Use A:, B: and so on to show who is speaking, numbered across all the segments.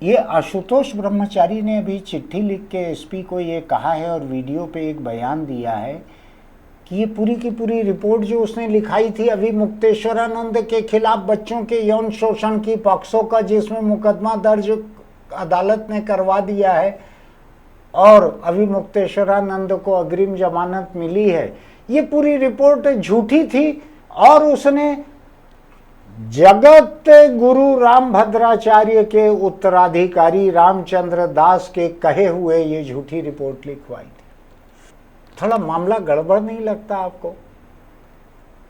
A: ये आशुतोष ब्रह्मचारी ने अभी चिट्ठी लिख के एसपी को ये कहा है और वीडियो पे एक बयान दिया है कि ये पूरी की पूरी रिपोर्ट जो उसने लिखाई थी अभी मुक्तेश्वरानंद के खिलाफ बच्चों के यौन शोषण की पॉक्सो का जिसमें मुकदमा दर्ज अदालत ने करवा दिया है और अभी मुक्तेश्वरानंद को अग्रिम जमानत मिली है, ये पूरी रिपोर्ट झूठी थी और उसने जगत गुरु रामभद्राचार्य के उत्तराधिकारी रामचंद्र दास के कहे हुए ये झूठी रिपोर्ट लिखवाई थी। थोड़ा मामला गड़बड़ नहीं लगता आपको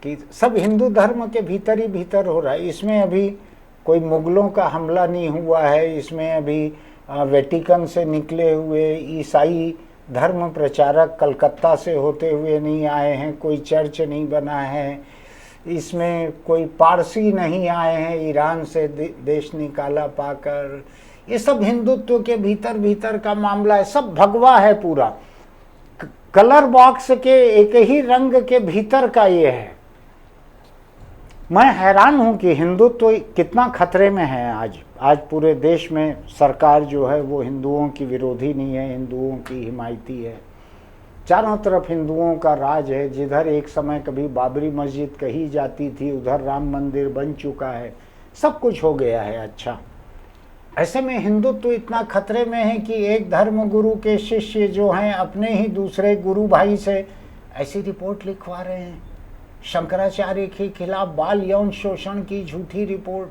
A: कि सब हिंदू धर्म के भीतर ही भीतर हो रहा है? इसमें अभी कोई मुगलों का हमला नहीं हुआ है, इसमें अभी वेटिकन से निकले हुए ईसाई धर्म प्रचारक कलकत्ता से होते हुए नहीं आए हैं, कोई चर्च नहीं बना है, इसमें कोई पारसी नहीं आए हैं ईरान से देश निकाला पाकर। ये सब हिंदुत्व के भीतर भीतर का मामला है, सब भगवा है, पूरा कलर बॉक्स के एक ही रंग के भीतर का ये है। मैं हैरान हूं कि हिंदुत्व कितना खतरे में है आज पूरे देश में सरकार जो है वो हिंदुओं की विरोधी नहीं है, हिंदुओं की हिमायती है। चारों तरफ हिंदुओं का राज है। जिधर एक समय कभी बाबरी मस्जिद कही जाती थी उधर राम मंदिर बन चुका है, सब कुछ हो गया है। अच्छा, ऐसे में हिंदुत्व इतना खतरे में है कि एक धर्म गुरु के शिष्य जो हैं अपने ही दूसरे गुरु भाई से ऐसी रिपोर्ट लिखवा रहे हैं, शंकराचार्य के खिलाफ बाल यौन शोषण की झूठी रिपोर्ट।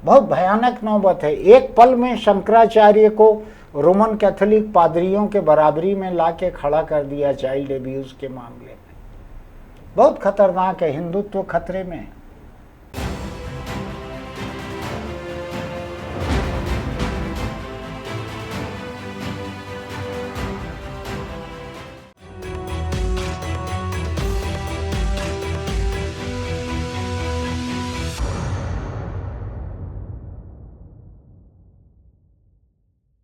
A: बहुत भयानक नौबत है। एक पल में शंकराचार्य को रोमन कैथोलिक पादरियों के बराबरी में लाके खड़ा कर दिया चाइल्ड एब्यूज के मामले में। बहुत खतरनाक है, हिंदुत्व खतरे में है।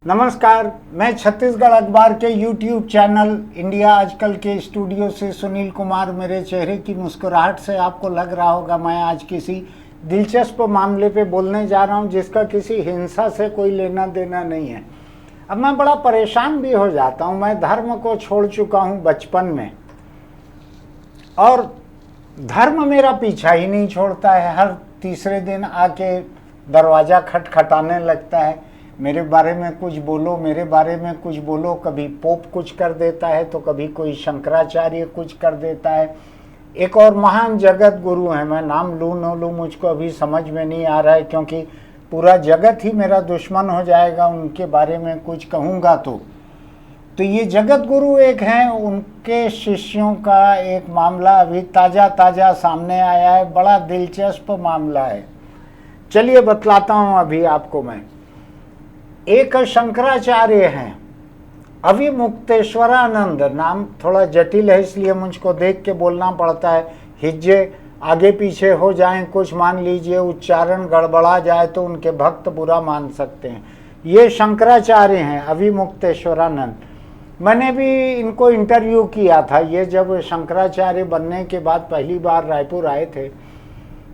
A: नमस्कार, मैं छत्तीसगढ़ अखबार के YouTube चैनल इंडिया आजकल के स्टूडियो से सुनील कुमार। मेरे चेहरे की मुस्कुराहट से आपको लग रहा होगा मैं आज किसी दिलचस्प मामले पे बोलने जा रहा हूं जिसका किसी हिंसा से कोई लेना देना नहीं है। अब मैं बड़ा परेशान भी हो जाता हूं। मैं धर्म को छोड़ चुका हूं बचपन में और धर्म मेरा पीछा ही नहीं छोड़ता है। हर तीसरे दिन आके दरवाज़ा खटखटाने लगता है, मेरे बारे में कुछ बोलो, मेरे बारे में कुछ बोलो। कभी पोप कुछ कर देता है तो कभी कोई शंकराचार्य कुछ कर देता है। एक और महान जगत गुरु है, मैं नाम लूँ न लूँ मुझको अभी समझ में नहीं आ रहा है क्योंकि पूरा जगत ही मेरा दुश्मन हो जाएगा उनके बारे में कुछ कहूँगा तो ये जगत गुरु एक हैं, उनके शिष्यों का एक मामला अभी ताज़ा सामने आया है। बड़ा दिलचस्प मामला है, चलिए बतलाता हूँ अभी आपको मैं। एक शंकराचार्य हैं अभी मुक्तेश्वरानंद, नाम थोड़ा जटिल है इसलिए मुझको देख के बोलना पड़ता है। हिज्जे आगे पीछे हो जाएं, कुछ मान लीजिए उच्चारण गड़बड़ा जाए तो उनके भक्त बुरा मान सकते हैं। ये शंकराचार्य हैं अभी मुक्तेश्वरानंद। मैंने भी इनको इंटरव्यू किया था। ये जब शंकराचार्य बनने के बाद पहली बार रायपुर आए थे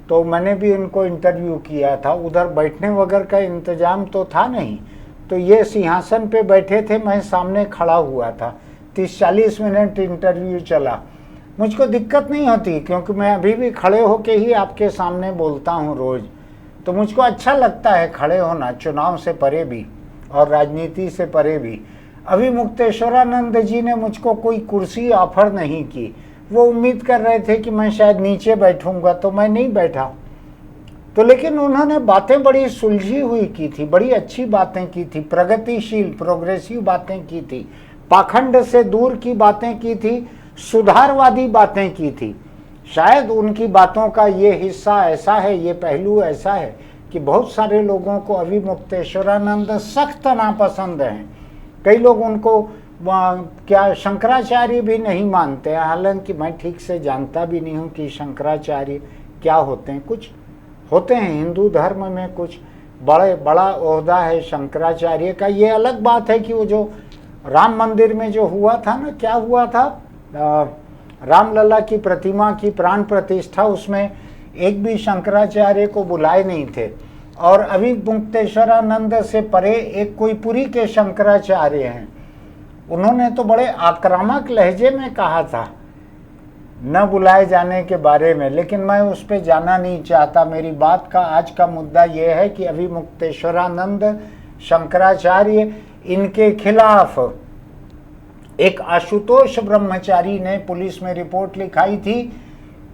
A: तो मैंने भी इनको इंटरव्यू किया था। उधर बैठने वगैरह का इंतजाम तो था नहीं, तो ये सिंहासन पे बैठे थे, मैं सामने खड़ा हुआ था। 30-40 मिनट इंटरव्यू चला। मुझको दिक्कत नहीं होती क्योंकि मैं अभी भी खड़े होके ही आपके सामने बोलता हूँ रोज़, तो मुझको अच्छा लगता है खड़े होना, चुनाव से परे भी और राजनीति से परे भी। अभी मुक्तेश्वरानंद जी ने मुझको कोई कुर्सी ऑफर नहीं की। वो उम्मीद कर रहे थे कि मैं शायद नीचे बैठूंगा, तो मैं नहीं बैठा। तो लेकिन उन्होंने बातें बड़ी सुलझी हुई की थी, बड़ी अच्छी बातें की थी, प्रगतिशील प्रोग्रेसिव बातें की थी, पाखंड से दूर की बातें की थी, सुधारवादी बातें की थी। शायद उनकी बातों का ये हिस्सा ऐसा है, ये पहलू ऐसा है कि बहुत सारे लोगों को अभी मुक्तेश्वरानंद सख्त नापसंद हैं। कई लोग उनको क्या शंकराचार्य भी नहीं मानते हैं, हालांकि मैं ठीक से जानता भी नहीं हूँ कि शंकराचार्य क्या होते हैं। कुछ होते हैं हिंदू धर्म में, कुछ बड़ा ओहदा है शंकराचार्य का। ये अलग बात है कि वो जो राम मंदिर में जो हुआ था ना, क्या हुआ था, रामलला की प्रतिमा की प्राण प्रतिष्ठा, उसमें एक भी शंकराचार्य को बुलाए नहीं थे और अभी मुक्तेश्वरानंद से परे एक कोई पुरी के शंकराचार्य हैं, उन्होंने तो बड़े आक्रामक लहजे में कहा था न बुलाए जाने के बारे में, लेकिन मैं उस पर जाना नहीं चाहता। मेरी बात का आज का मुद्दा यह है कि अभी मुक्तेश्वरानंद शंकराचार्य, इनके खिलाफ एक आशुतोष ब्रह्मचारी ने पुलिस में रिपोर्ट लिखाई थी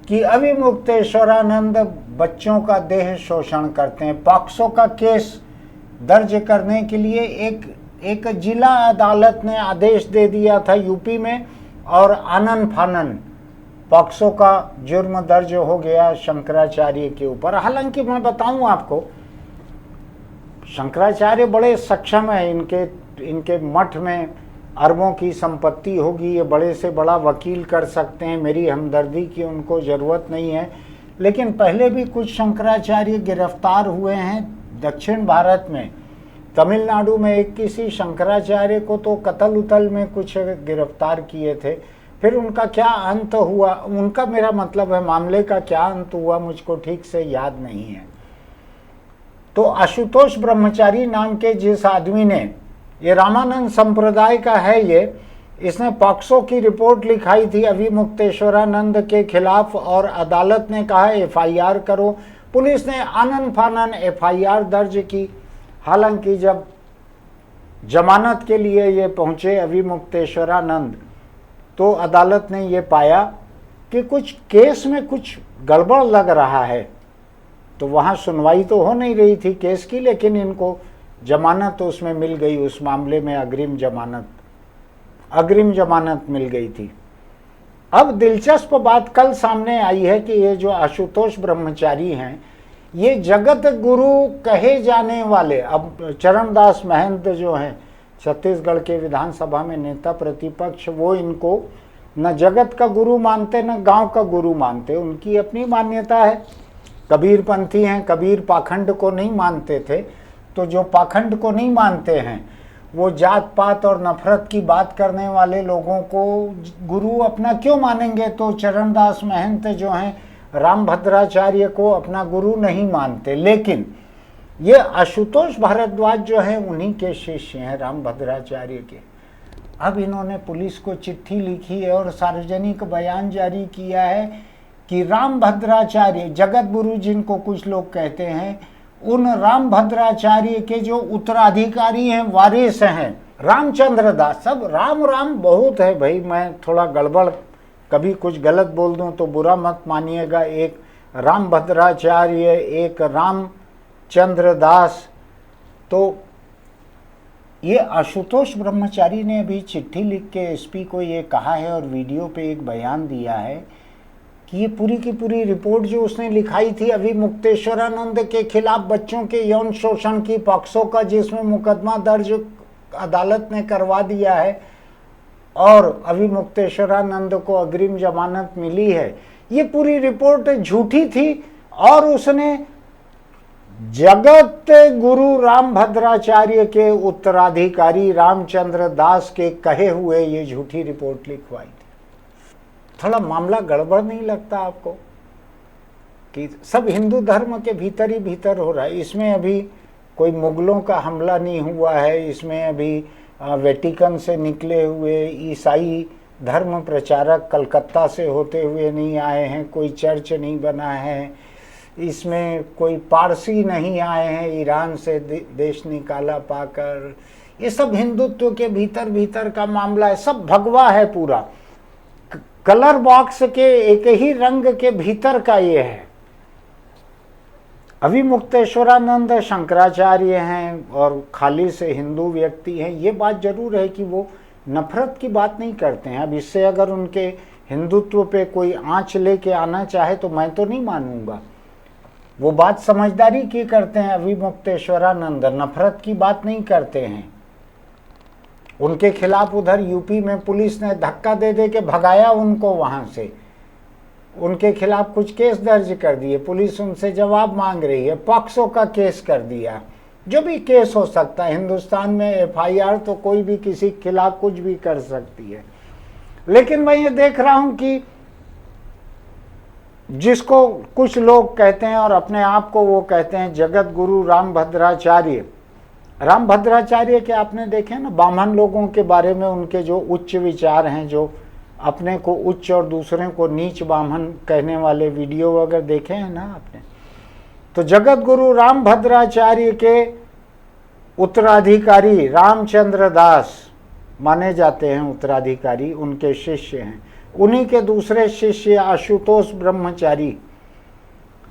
A: कि अभी मुक्तेश्वरानंद बच्चों का देह शोषण करते हैं। पॉक्सो का केस दर्ज करने के लिए एक जिला अदालत ने आदेश दे दिया था यूपी में, और आनन फानन पॉक्सो का जुर्म दर्ज हो गया शंकराचार्य के ऊपर। हालांकि मैं बताऊं आपको, शंकराचार्य बड़े सक्षम है, इनके मठ में अरबों की संपत्ति होगी, ये बड़े से बड़ा वकील कर सकते हैं, मेरी हमदर्दी की उनको ज़रूरत नहीं है। लेकिन पहले भी कुछ शंकराचार्य गिरफ्तार हुए हैं दक्षिण भारत में। तमिलनाडु में एक किसी शंकराचार्य को तो कत्ल उतल में कुछ गिरफ्तार किए थे, फिर उनका क्या अंत हुआ, उनका मेरा मतलब है मामले का क्या अंत हुआ मुझको ठीक से याद नहीं है। तो आशुतोष ब्रह्मचारी नाम के जिस आदमी ने, ये रामानंद संप्रदाय का है इसने पॉक्सो की रिपोर्ट लिखाई थी अभी मुक्तेश्वरानंद के खिलाफ, और अदालत ने कहा एफआईआर करो। पुलिस ने आनन फानन एफआईआर दर्ज की। हालांकि जब जमानत के लिए ये पहुंचे अभी मुक्तेश्वरानंद, तो अदालत ने ये पाया कि कुछ केस में कुछ गड़बड़ लग रहा है, तो वहाँ सुनवाई तो हो नहीं रही थी केस की, लेकिन इनको जमानत तो उसमें मिल गई, उस मामले में अग्रिम जमानत मिल गई थी। अब दिलचस्प बात कल सामने आई है कि ये जो आशुतोष ब्रह्मचारी हैं, ये जगत गुरु कहे जाने वाले, अब चरणदास महंत जो हैं छत्तीसगढ़ के विधानसभा में नेता प्रतिपक्ष, वो इनको न जगत का गुरु मानते न गांव का गुरु मानते, उनकी अपनी मान्यता है। कबीरपंथी हैं, कबीर पाखंड को नहीं मानते थे, तो जो पाखंड को नहीं मानते हैं वो जात पात और नफरत की बात करने वाले लोगों को गुरु अपना क्यों मानेंगे। तो चरणदास महंत जो हैं रामभद्राचार्य को अपना गुरु नहीं मानते, लेकिन ये आशुतोष भारद्वाज जो है उन्हीं के शिष्य हैं रामभद्राचार्य के। अब इन्होंने पुलिस को चिट्ठी लिखी है और सार्वजनिक बयान जारी किया है कि रामभद्राचार्य, जगत गुरु जिनको कुछ लोग कहते हैं, उन रामभद्राचार्य के जो उत्तराधिकारी हैं, वारिस हैं रामचंद्र दास। सब राम राम बहुत है भाई, मैं थोड़ा गड़बड़ कभी कुछ गलत बोल दूं तो बुरा मत मानिएगा। एक रामभद्राचार्य, एक रामचंद्र दास। तो ये आशुतोष ब्रह्मचारी ने अभी चिट्ठी लिख के एसपी को ये कहा है और वीडियो पे एक बयान दिया है कि ये पूरी की पूरी रिपोर्ट जो उसने लिखाई थी अभी मुक्तेश्वरानंद के खिलाफ बच्चों के यौन शोषण की, पॉक्सो का जिसमें मुकदमा दर्ज अदालत ने करवा दिया है और अभी मुक्तेश्वरानंद को अग्रिम जमानत मिली है, ये पूरी रिपोर्ट झूठी थी। और उसने जगत गुरु रामभद्राचार्य के उत्तराधिकारी रामचंद्र दास के कहे हुए ये झूठी रिपोर्ट लिखवाई थी। थोड़ा मामला गड़बड़ नहीं लगता आपको कि सब हिंदू धर्म के भीतर ही भीतर हो रहा है। इसमें अभी कोई मुगलों का हमला नहीं हुआ है, इसमें अभी वेटिकन से निकले हुए ईसाई धर्म प्रचारक कलकत्ता से होते हुए नहीं आए हैं, कोई चर्च नहीं बना है, इसमें कोई पारसी नहीं आए हैं ईरान से देश निकाला पाकर। ये सब हिंदुत्व के भीतर भीतर का मामला है, सब भगवा है पूरा, कलर बॉक्स के एक ही रंग के भीतर का ये है। अभी मुक्तेश्वरानंद शंकराचार्य हैं और खाली से हिंदू व्यक्ति हैं, ये बात जरूर है कि वो नफरत की बात नहीं करते हैं। अब इससे अगर उनके हिंदुत्व पे कोई आंच लेके आना चाहे तो मैं तो नहीं मानूंगा, वो बात समझदारी की करते हैं। अभी मुक्तेश्वरानंद नफरत की बात नहीं करते हैं। उनके खिलाफ उधर यूपी में पुलिस ने धक्का दे दे के भगाया उनको वहां से, उनके खिलाफ कुछ केस दर्ज कर दिए, पुलिस उनसे जवाब मांग रही है, पॉक्सो का केस कर दिया। जो भी केस हो सकता है हिंदुस्तान में, एफआईआर तो कोई भी किसी के खिलाफ कुछ भी कर सकती है। लेकिन मैं ये देख रहा हूं कि जिसको कुछ लोग कहते हैं और अपने आप को वो कहते हैं जगत गुरु रामभद्राचार्य। रामभद्राचार्य के आपने देखे ना ब्राह्मण लोगों के बारे में उनके जो उच्च विचार हैं, जो अपने को उच्च और दूसरे को नीच ब्राह्मण कहने वाले वीडियो अगर देखे हैं ना आपने, तो जगत गुरु रामभद्राचार्य के उत्तराधिकारी रामचंद्र दास माने जाते हैं, उत्तराधिकारी उनके शिष्य हैं। उन्हीं के दूसरे शिष्य आशुतोष ब्रह्मचारी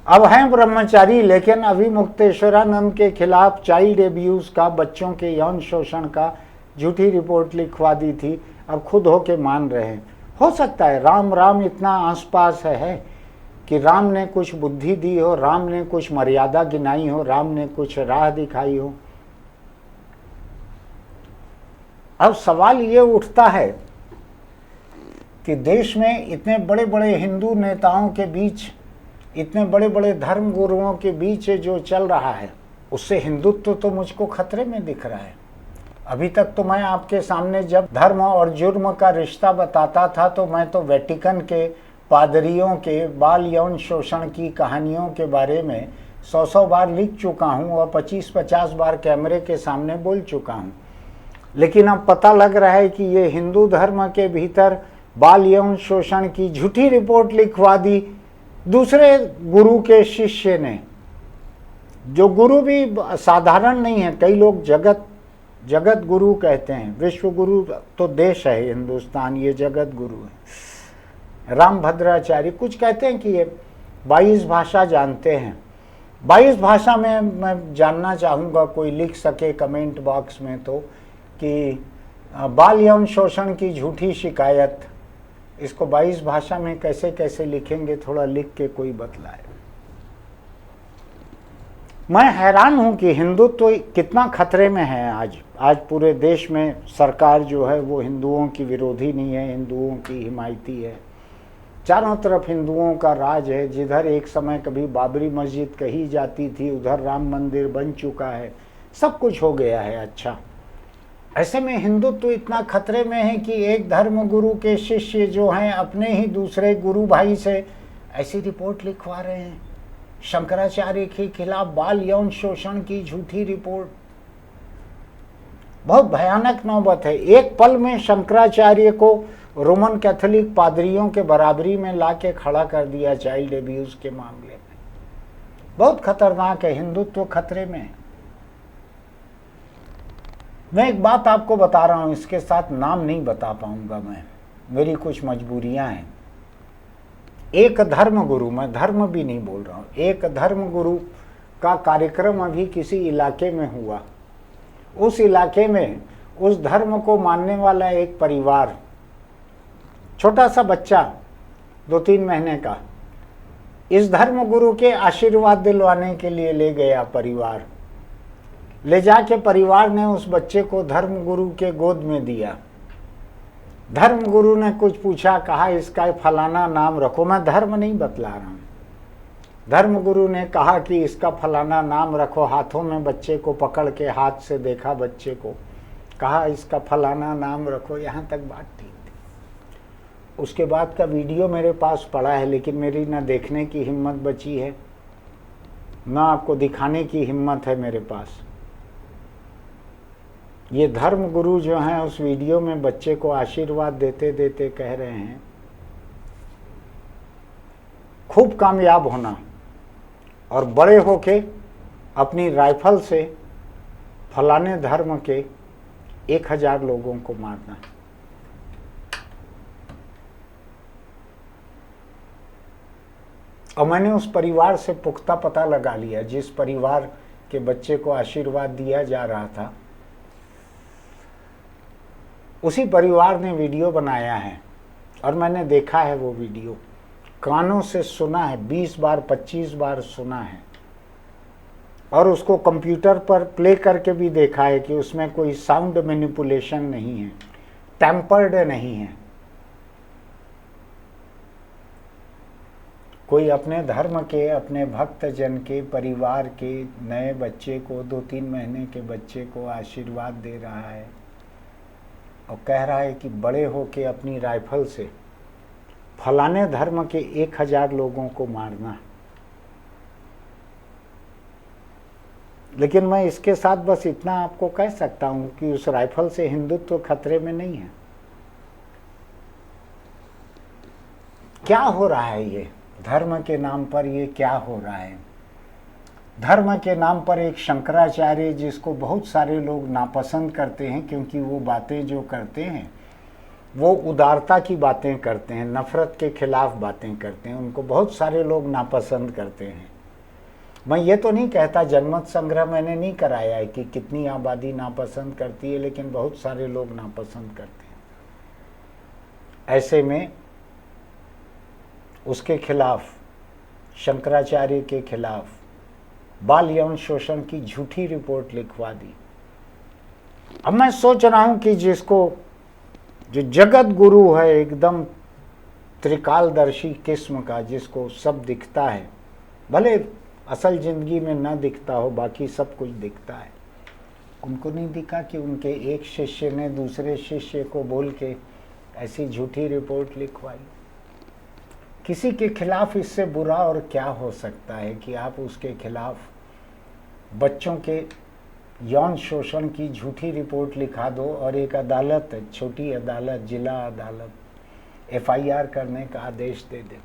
A: अब हैं ब्रह्मचारी, लेकिन अभी मुक्तेश्वरानंद के खिलाफ चाइल्ड एब्यूज का, बच्चों के यौन शोषण का झूठी रिपोर्ट लिखवा दी थी, अब खुद होके मान रहे हैं। हो सकता है राम राम इतना आसपास है कि राम ने कुछ बुद्धि दी हो, राम ने कुछ मर्यादा गिनाई हो, राम ने कुछ राह दिखाई हो। अब सवाल ये उठता है कि देश में इतने बड़े बड़े हिंदू नेताओं के बीच, इतने बड़े बड़े धर्म गुरुओं के बीच जो चल रहा है, उससे हिंदुत्व तो मुझको खतरे में दिख रहा है। अभी तक तो मैं आपके सामने जब धर्म और जुर्म का रिश्ता बताता था तो मैं तो वेटिकन के पादरियों के बाल यौन शोषण की कहानियों के बारे में 100 बार लिख चुका हूँ और 25-50 बार कैमरे के सामने बोल चुका हूँ। लेकिन अब पता लग रहा है कि ये हिंदू धर्म के भीतर बाल यौन शोषण की झूठी रिपोर्ट लिखवा दी दूसरे गुरु के शिष्य ने, जो गुरु भी साधारण नहीं है। कई लोग जगत गुरु कहते हैं, विश्व गुरु तो देश है हिंदुस्तान, ये जगत गुरु है। रामभद्राचार्य कुछ कहते हैं कि ये 22 भाषा जानते हैं। 22 भाषा में मैं जानना चाहूँगा, कोई लिख सके कमेंट बॉक्स में तो, कि बाल यौन शोषण की झूठी शिकायत, इसको 22 भाषा में कैसे कैसे लिखेंगे, थोड़ा लिख के कोई बतलाए। मैं हैरान हूं कि हिंदुत्व तो कितना खतरे में है आज पूरे देश में। सरकार जो है वो हिंदुओं की विरोधी नहीं है, हिंदुओं की हिमायती है। चारों तरफ हिंदुओं का राज है। जिधर एक समय कभी बाबरी मस्जिद कही जाती थी, उधर राम मंदिर बन चुका है, सब कुछ हो गया है। अच्छा, ऐसे में हिंदुत्व इतना खतरे में है कि एक धर्म गुरु के शिष्य जो हैं अपने ही दूसरे गुरु भाई से ऐसी रिपोर्ट लिखवा रहे हैं, शंकराचार्य के खिलाफ बाल यौन शोषण की झूठी रिपोर्ट। बहुत भयानक नौबत है। एक पल में शंकराचार्य को रोमन कैथोलिक पादरियों के बराबरी में लाके खड़ा कर दिया चाइल्ड एब्यूज के मामले में। बहुत खतरनाक है, हिंदुत्व खतरे में है। मैं एक बात आपको बता रहा हूं, इसके साथ नाम नहीं बता पाऊंगा मैं, मेरी कुछ मजबूरियां हैं। एक धर्म गुरु, मैं धर्म भी नहीं बोल रहा हूं, एक धर्म गुरु का कार्यक्रम अभी किसी इलाके में हुआ। उस इलाके में उस धर्म को मानने वाला एक परिवार, छोटा सा बच्चा 2-3 महीने का, इस धर्म गुरु के आशीर्वाद दिलवाने के लिए ले गया परिवार। ले जाके परिवार ने उस बच्चे को धर्म गुरु के गोद में दिया। धर्म गुरु ने कुछ पूछा, कहा इसका फलाना नाम रखो। मैं धर्म नहीं बतला रहा हूं। धर्म गुरु ने कहा कि इसका फलाना नाम रखो। हाथों में बच्चे को पकड़ के हाथ से देखा बच्चे को, कहा इसका फलाना नाम रखो। यहाँ तक बात ठीक थी। उसके बाद का वीडियो मेरे पास पड़ा है, लेकिन मेरी ना देखने की हिम्मत बची है, ना आपको दिखाने की हिम्मत है मेरे पास। ये धर्म गुरु जो हैं उस वीडियो में बच्चे को आशीर्वाद देते देते कह रहे हैं, खूब कामयाब होना और बड़े होके अपनी राइफल से फलाने धर्म के 1000 लोगों को मारना। और मैंने उस परिवार से पुख्ता पता लगा लिया, जिस परिवार के बच्चे को आशीर्वाद दिया जा रहा था, उसी परिवार ने वीडियो बनाया है और मैंने देखा है वो वीडियो, कानों से सुना है, 20 बार 25 बार सुना है, और उसको कंप्यूटर पर प्ले करके भी देखा है कि उसमें कोई साउंड मैनिपुलेशन नहीं है, टेम्पर्ड नहीं है। कोई अपने धर्म के, अपने भक्त जन के परिवार के नए बच्चे को, 2-3 महीने के बच्चे को आशीर्वाद दे रहा है और कह रहा है कि बड़े होके अपनी राइफल से फलाने धर्म के 1000 लोगों को मारना। लेकिन मैं इसके साथ बस इतना आपको कह सकता हूं कि उस राइफल से हिंदुत्व खतरे में नहीं है। क्या हो रहा है ये धर्म के नाम पर, ये क्या हो रहा है? धर्म के नाम पर एक शंकराचार्य जिसको बहुत सारे लोग नापसंद करते हैं, क्योंकि वो बातें जो करते हैं वो उदारता की बातें करते हैं, नफरत के खिलाफ बातें करते हैं, उनको बहुत सारे लोग नापसंद करते हैं। मैं ये तो नहीं कहता, जनमत संग्रह मैंने नहीं कराया है कि कितनी आबादी नापसंद करती है, लेकिन बहुत सारे लोग नापसंद करते हैं। ऐसे में उसके खिलाफ, शंकराचार्य के खिलाफ बाल यौन शोषण की झूठी रिपोर्ट लिखवा दी। अब मैं सोच रहा हूं कि जिसको, जो जगत गुरु है, एकदम त्रिकालदर्शी किस्म का, जिसको सब दिखता है, भले असल जिंदगी में ना दिखता हो, बाकी सब कुछ दिखता है, उनको नहीं दिखा कि उनके एक शिष्य ने दूसरे शिष्य को बोल के ऐसी झूठी रिपोर्ट लिखवाई। किसी के खिलाफ इससे बुरा और क्या हो सकता है कि आप उसके खिलाफ बच्चों के यौन शोषण की झूठी रिपोर्ट लिखा दो और एक अदालत, छोटी अदालत, जिला अदालत FIR करने का आदेश दे दे।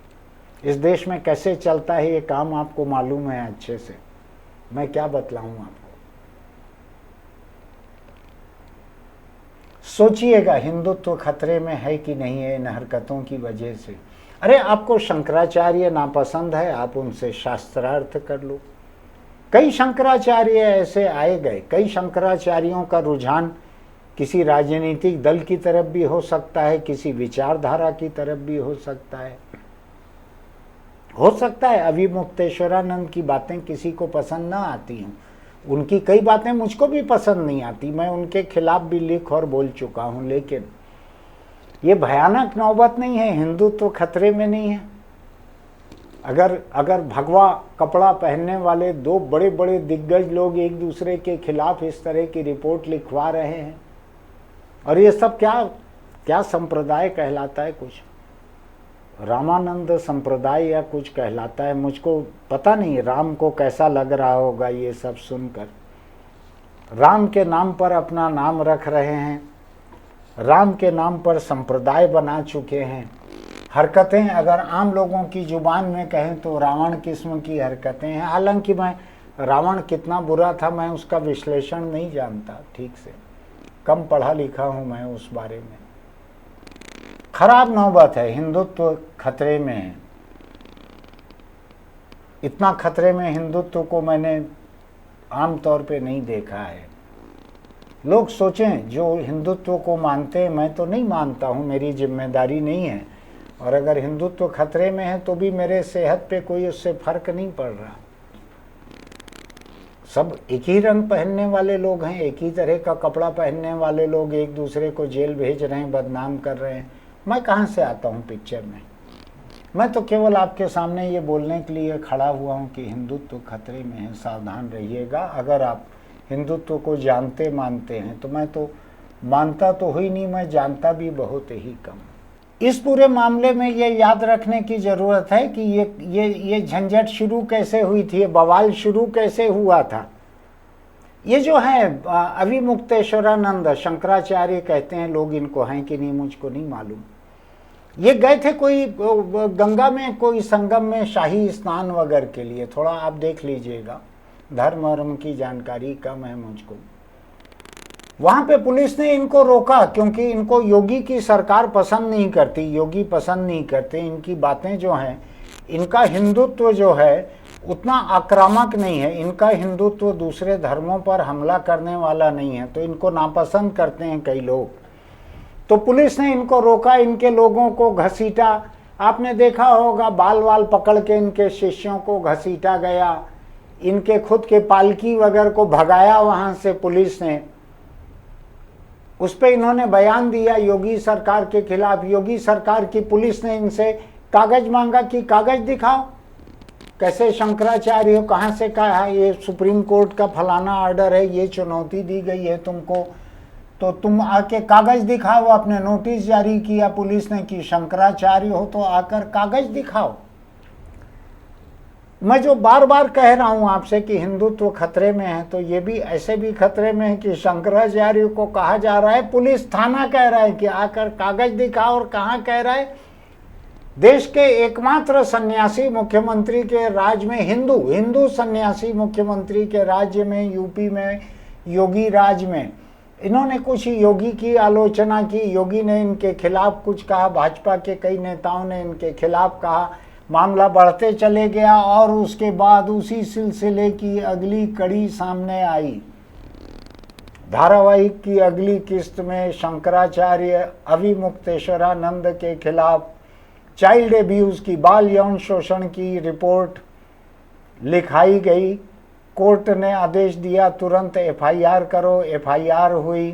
A: इस देश में कैसे चलता है ये काम आपको मालूम है अच्छे से, मैं क्या बतलाऊं आपको। सोचिएगा हिंदुत्व खतरे में है कि नहीं है इन हरकतों की वजह से। अरे आपको शंकराचार्य नापसंद है, आप उनसे शास्त्रार्थ कर लो। कई शंकराचार्य ऐसे आए गए, कई शंकराचार्यों का रुझान किसी राजनीतिक दल की तरफ भी हो सकता है, किसी विचारधारा की तरफ भी हो सकता है। अविमुक्तेश्वरानंद की बातें किसी को पसंद ना आती हूँ, उनकी कई बातें मुझको भी पसंद नहीं आती, मैं उनके खिलाफ भी लिख और बोल चुका हूँ। लेकिन ये भयानक नौबत नहीं है, हिंदुत्व खतरे में नहीं है। अगर भगवा कपड़ा पहनने वाले दो बड़े बड़े दिग्गज लोग एक दूसरे के खिलाफ इस तरह की रिपोर्ट लिखवा रहे हैं, और ये सब क्या संप्रदाय कहलाता है, कुछ रामानंद संप्रदाय या कुछ कहलाता है, मुझको पता नहीं राम को कैसा लग रहा होगा ये सब सुनकर। राम के नाम पर अपना नाम रख रहे हैं, राम के नाम पर संप्रदाय बना चुके हैं। हरकतें अगर आम लोगों की जुबान में कहें तो रावण किस्म की हरकतें हैं। हालांकि मैं रावण कितना बुरा था मैं उसका विश्लेषण नहीं जानता ठीक से, कम पढ़ा लिखा हूं मैं उस बारे में। खराब नौबत है, हिंदुत्व खतरे में है। इतना खतरे में हिंदुत्व को मैंने आम तौर पे नहीं देखा है। लोग सोचें जो हिंदुत्व को मानते हैं, मैं तो नहीं मानता हूँ, मेरी जिम्मेदारी नहीं है, और अगर हिंदुत्व खतरे में है तो भी मेरे सेहत पे कोई उससे फर्क नहीं पड़ रहा। सब एक ही रंग पहनने वाले लोग हैं, एक ही तरह का कपड़ा पहनने वाले लोग एक दूसरे को जेल भेज रहे हैं, बदनाम कर रहे हैं। मैं कहाँ से आता हूँ पिक्चर में? मैं तो केवल आपके सामने ये बोलने के लिए खड़ा हुआ हूँ कि हिंदुत्व खतरे में है, सावधान रहिएगा। अगर आप हिंदुत्व को जानते मानते हैं तो, मैं तो मानता तो हुई नहीं, मैं जानता भी बहुत ही कम। इस पूरे मामले में ये याद रखने की ज़रूरत है कि ये झंझट शुरू कैसे हुई थी, ये बवाल शुरू कैसे हुआ था। ये जो है अविमुक्तेश्वरानंद शंकराचार्य कहते हैं लोग, इनको हैं कि नहीं मुझको नहीं मालूम। ये गए थे कोई गंगा में कोई संगम में शाही स्नान वगैरह के लिए, थोड़ा आप देख लीजिएगा, धर्म वर्म की जानकारी कम है मुझको। वहां पे पुलिस ने इनको रोका क्योंकि इनको योगी की सरकार पसंद नहीं करती, योगी पसंद नहीं करते। इनकी बातें जो हैं, इनका हिंदुत्व जो है उतना आक्रामक नहीं है, इनका हिंदुत्व दूसरे धर्मों पर हमला करने वाला नहीं है, तो इनको नापसंद करते हैं कई लोग। तो पुलिस ने इनको रोका, इनके लोगों को घसीटा। आपने देखा होगा बाल वाल पकड़ के इनके शिष्यों को घसीटा गया, इनके खुद के पालकी वगैरह को भगाया वहां से पुलिस ने। उस पर इन्होंने बयान दिया योगी सरकार के खिलाफ। योगी सरकार की पुलिस ने इनसे कागज मांगा कि कागज दिखाओ, कैसे शंकराचार्य हो, कहाँ से कहा है, ये सुप्रीम कोर्ट का फलाना ऑर्डर है, ये चुनौती दी गई है तुमको, तो तुम आके कागज दिखाओ, आपने नोटिस जारी किया पुलिस ने कि शंकराचार्य हो तो आकर कागज दिखाओ। मैं जो बार बार कह रहा हूं आपसे कि हिंदुत्व खतरे में है, तो ये भी ऐसे भी खतरे में है कि शंकराचार्य को कहा जा रहा है, पुलिस थाना कह रहा है कि आकर कागज दिखाओ। और कहां कह रहा है? देश के एकमात्र सन्यासी मुख्यमंत्री के राज्य में, हिंदू सन्यासी मुख्यमंत्री के राज्य में, यूपी में, योगी राज में, इन्होंने कुछ योगी की आलोचना की। योगी ने इनके खिलाफ कुछ कहा, भाजपा के कई नेताओं ने इनके खिलाफ कहा, मामला बढ़ते चले गया और उसके बाद उसी सिलसिले की अगली कड़ी सामने आई। धारावाहिक की अगली किस्त में शंकराचार्य अविमुक्तेश्वरानंद के खिलाफ चाइल्ड एब्यूज की, बाल यौन शोषण की रिपोर्ट लिखाई गई। कोर्ट ने आदेश दिया तुरंत एफआईआर करो। एफआईआर हुई।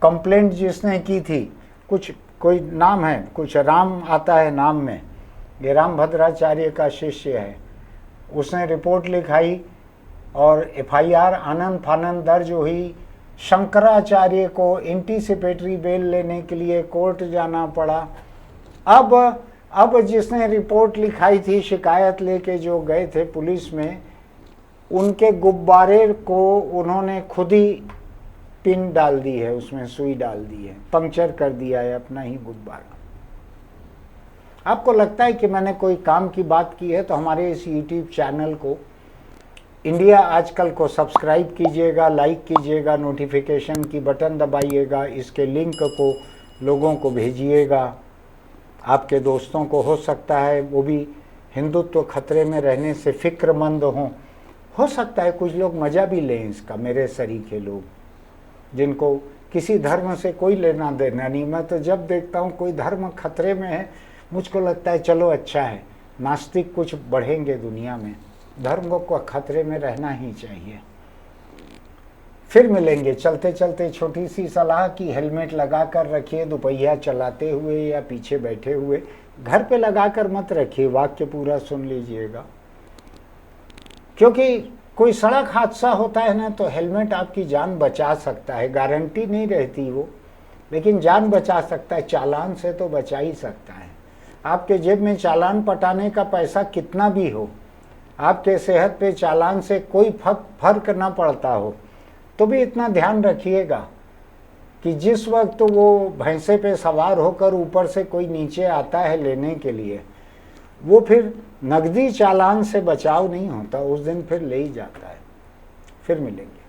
A: कंप्लेंट जिसने की थी, कोई नाम है, कुछ राम आता है नाम में, ये रामभद्राचार्य का शिष्य है, उसने रिपोर्ट लिखाई और एफआईआर आनंद फानंद दर्ज हुई। शंकराचार्य को एंटीसिपेटरी बेल लेने के लिए कोर्ट जाना पड़ा। अब जिसने रिपोर्ट लिखाई थी, शिकायत लेके जो गए थे पुलिस में, उनके गुब्बारे को उन्होंने खुद ही पिन डाल दी है, उसमें सुई डाल दी है, पंक्चर कर दिया है अपना ही गुब्बारा। आपको लगता है कि मैंने कोई काम की बात की है तो हमारे इस यूट्यूब चैनल को इंडिया आजकल को सब्सक्राइब कीजिएगा, लाइक कीजिएगा, नोटिफिकेशन की बटन दबाइएगा, इसके लिंक को लोगों को भेजिएगा, आपके दोस्तों को हो सकता है वो भी हिंदुत्व खतरे में रहने से फिक्रमंद हों। हो सकता है कुछ लोग मज़ा भी लें इसका, मेरे सरीखे लोग जिनको किसी धर्म से कोई लेना देना नहीं। मैं तो जब देखता हूँ कोई धर्म खतरे में है, मुझको लगता है चलो अच्छा है, नास्तिक कुछ बढ़ेंगे दुनिया में, धर्म को खतरे में रहना ही चाहिए। फिर मिलेंगे। चलते चलते छोटी सी सलाह कि हेलमेट लगा कर रखिए, दोपहिया चलाते हुए या पीछे बैठे हुए। घर पे लगा कर मत रखिए, वाक्य पूरा सुन लीजिएगा। क्योंकि कोई सड़क हादसा होता है ना, तो हेलमेट आपकी जान बचा सकता है, गारंटी नहीं रहती वो, लेकिन जान बचा सकता है। चालान से तो बचा ही सकता है। आपके जेब में चालान पटाने का पैसा कितना भी हो, आपके सेहत पे चालान से कोई फर्क ना पड़ता हो, तो भी इतना ध्यान रखिएगा कि जिस वक्त वो भैंसे पे सवार होकर ऊपर से कोई नीचे आता है लेने के लिए, वो फिर नकदी चालान से बचाव नहीं होता, उस दिन फिर ले ही जाता है। फिर मिलेंगे।